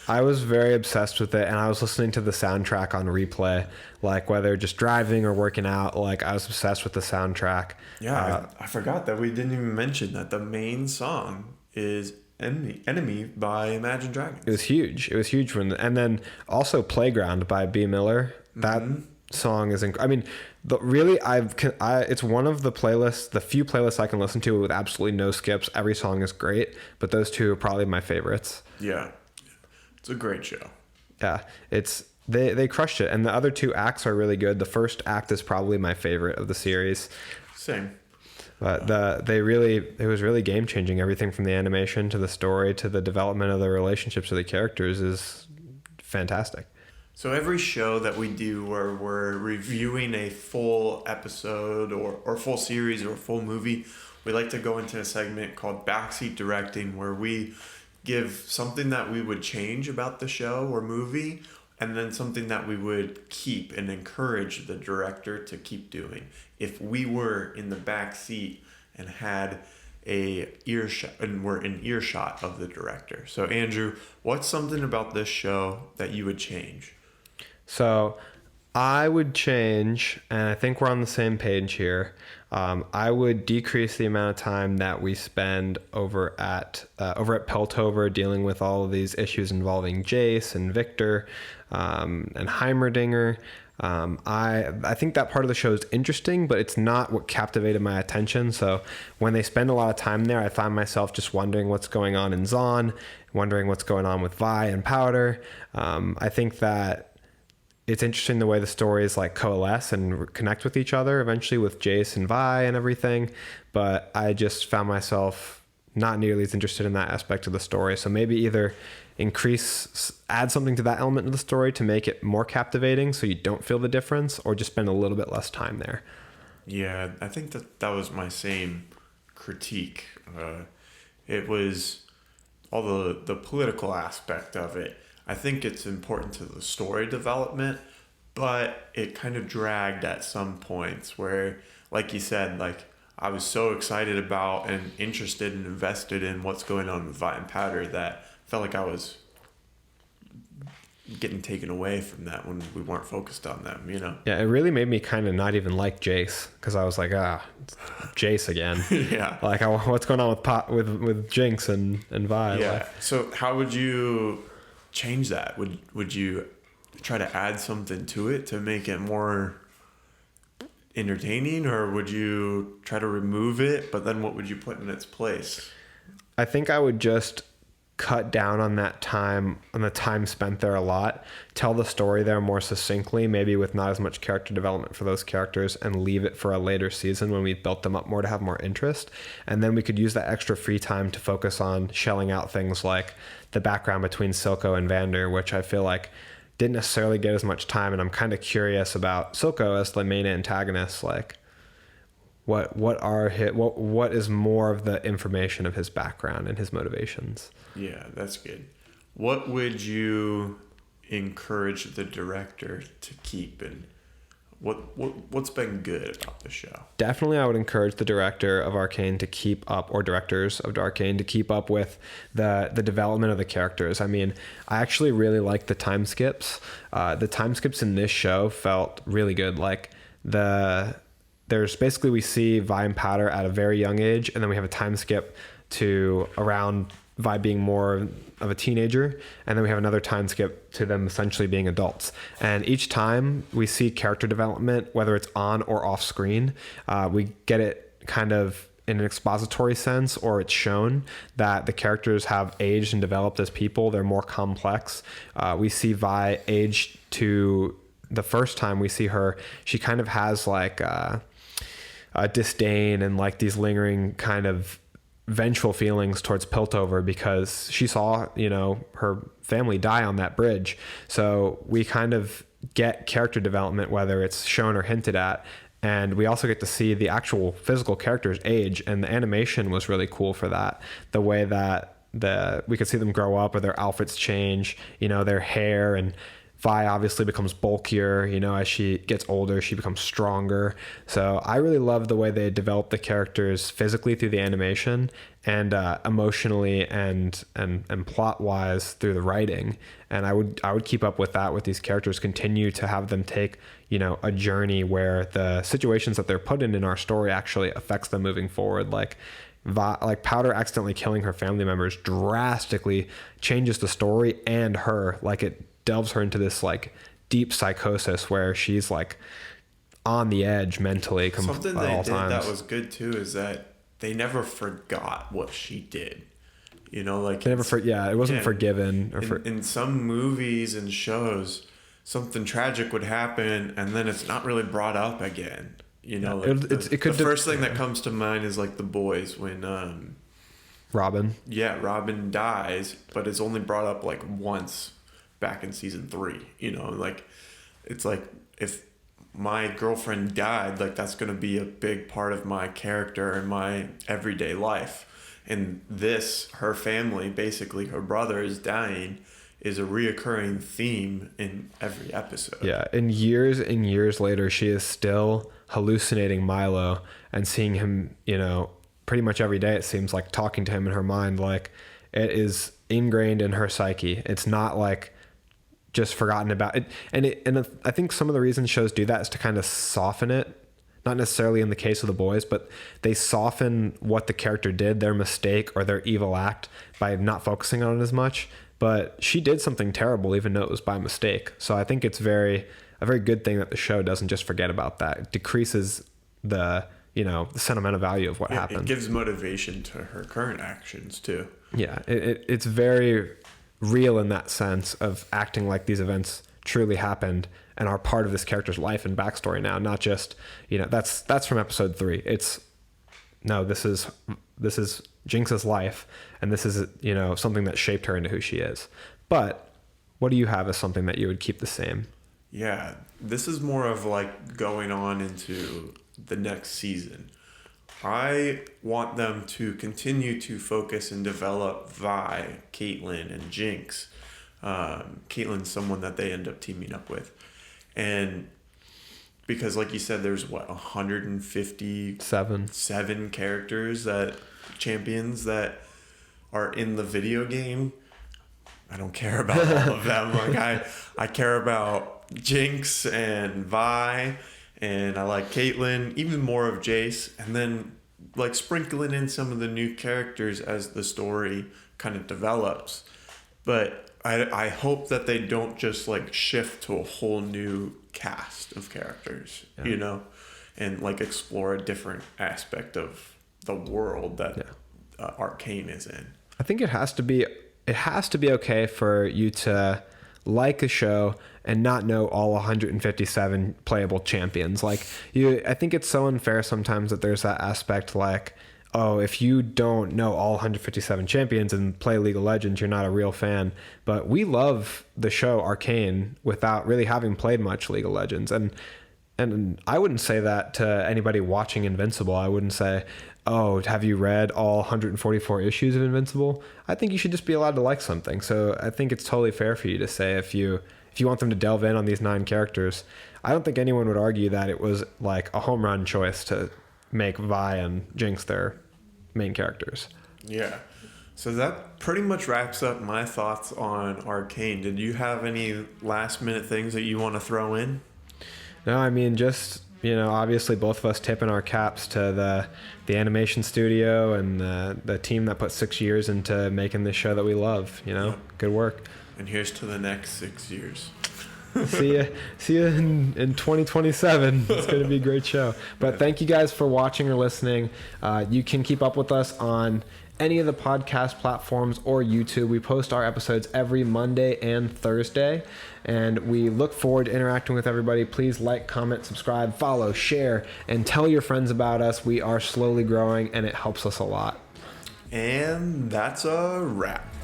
I was very obsessed with it, and I was listening to the soundtrack on replay, like whether just driving or working out. Like, I was obsessed with the soundtrack. Yeah, I forgot that we didn't even mention that the main song is Enemy by Imagine Dragons. It was huge. And then also Playground by B. Miller. That song is incredible. It's one of the few playlists I can listen to with absolutely no skips. Every song is great, but those 2 are probably my favorites. Yeah. It's a great show. Yeah. They crushed it. And the other 2 acts are really good. The first act is probably my favorite of the series. Same. But it was really game changing. Everything from the animation to the story to the development of the relationships of the characters is fantastic. So every show that we do where we're reviewing a full episode or full series or full movie, we like to go into a segment called Backseat Directing, where we give something that we would change about the show or movie, and then something that we would keep and encourage the director to keep doing. If we were in the back seat and had a earshot and were in earshot of the director. So Andrew, what's something about this show that you would change? So I would change, and I think we're on the same page here. I would decrease the amount of time that we spend over at Piltover dealing with all of these issues involving Jace and Victor and Heimerdinger. I think that part of the show is interesting, but it's not what captivated my attention. So when they spend a lot of time there, I find myself just wondering what's going on in Zahn, wondering what's going on with Vi and Powder. I think that it's interesting the way the stories like coalesce and connect with each other eventually with Jace and Vi and everything. But I just found myself not nearly as interested in that aspect of the story. So maybe either add something to that element of the story to make it more captivating so you don't feel the difference, or just spend a little bit less time there. Yeah, I think that was my same critique. It was all the political aspect of it. I think it's important to the story development, but it kind of dragged at some points where, like you said, like I was so excited about and interested and invested in what's going on with Vi and Powder that I felt like I was getting taken away from that when we weren't focused on them, you know? Yeah, it really made me kind of not even like Jace, because I was like, Jace again. Yeah. Like, what's going on with Jinx and Vi? Yeah. Like, So how would you change that? Would you try to add something to it to make it more entertaining, or would you try to remove it, but then what would you put in its place? I think I would just cut down on the time spent there a lot, tell the story there more succinctly, maybe with not as much character development for those characters, and leave it for a later season when we built them up more to have more interest. And then we could use that extra free time to focus on shelling out things like the background between Silco and Vander, which I feel like didn't necessarily get as much time. And I'm kind of curious about Silco as the main antagonist. Like, what is more of the information of his background and his motivations? Yeah, that's good. What would you encourage the director to keep, and what's been good about the show? Definitely, I would encourage the director of Arcane to keep up, or directors of Arcane to keep up with the development of the characters. I mean, I actually really like the time skips. The time skips in this show felt really good. Like there's basically, we see Vi and Powder at a very young age, and then we have a time skip to around Vi being more of a teenager, and then we have another time skip to them essentially being adults. And each time we see character development, whether it's on or off screen, we get it kind of in an expository sense, or it's shown that the characters have aged and developed as people. They're more complex. We see Vi age to the first time we see her, she kind of has like a disdain and like these lingering kind of vengeful feelings towards Piltover, because she saw, her family die on that bridge. So we kind of get character development, whether it's shown or hinted at. And we also get to see the actual physical characters age, and the animation was really cool for that. The way that we could see them grow up, or their outfits change, their hair, and Vi obviously becomes bulkier, as she gets older, she becomes stronger. So I really love the way they develop the characters physically through the animation, and emotionally and plot wise through the writing. And I would keep up with that with these characters, continue to have them take, a journey where the situations that they're put in our story actually affects them moving forward. Like Powder accidentally killing her family members drastically changes the story and her. Like, it delves her into this like deep psychosis where she's like on the edge mentally. Something they did that was good too is that they never forgot what she did. Like they never it wasn't forgiven. In some movies and shows, something tragic would happen and then it's not really brought up again. The first thing that comes to mind is like The Boys, when Robin. Yeah, Robin dies, but it's only brought up like once back in season 3. Like, it's like, if my girlfriend died, like that's going to be a big part of my character and my everyday life. And her family, basically her brother is dying, is a reoccurring theme in every episode. Yeah, and years later, she is still hallucinating Milo and seeing him, pretty much every day, it seems like, talking to him in her mind. Like, it is ingrained in her psyche. It's not like just forgotten about it. And I think some of the reasons shows do that is to kind of soften it. Not necessarily in the case of The Boys, but they soften what the character did, their mistake or their evil act, by not focusing on it as much. But she did something terrible, even though it was by mistake. So I think it's a very good thing that the show doesn't just forget about that. It decreases the sentimental value of what happened. It gives motivation to her current actions too. Yeah, it's very real in that sense of acting like these events truly happened and are part of this character's life and backstory now, not just, that's from episode 3. This is Jinx's life, and this is, something that shaped her into who she is. But what do you have as something that you would keep the same? Yeah, this is more of like going on into the next season. I want them to continue to focus and develop Vi, Caitlyn, and Jinx. Caitlyn's someone that they end up teaming up with. And because like you said, there's 157 characters champions that are in the video game. I don't care about all of them. Like I care about Jinx and Vi, and I like Caitlyn, even more of Jace, and then like sprinkling in some of the new characters as the story kind of develops. But I hope that they don't just like shift to a whole new cast of characters, and like explore a different aspect of the world that Arcane is in. I think it has to be okay for you to like a show and not know all 157 playable champions. Like I think it's so unfair sometimes that there's that aspect like, oh, if you don't know all 157 champions and play League of Legends, you're not a real fan. But we love the show Arcane without really having played much League of Legends. And I wouldn't say that to anybody watching Invincible. I wouldn't say, oh, have you read all 144 issues of Invincible? I think you should just be allowed to like something. So I think it's totally fair for you to say if you want them to delve in on these 9 characters, I don't think anyone would argue that it was like a home run choice to make Vi and Jinx their main characters. Yeah. So that pretty much wraps up my thoughts on Arcane. Did you have any last minute things that you want to throw in? No, I mean, just, obviously both of us tipping our caps to the animation studio and the team that put 6 years into making this show that we love, Yep. Good work. And here's to the next 6 years. See you in 2027. It's going to be a great show. But thank you guys for watching or listening. You can keep up with us on any of the podcast platforms or YouTube. We post our episodes every Monday and Thursday, and we look forward to interacting with everybody. Please like, comment, subscribe, follow, share, and tell your friends about us. We are slowly growing, and it helps us a lot. And that's a wrap.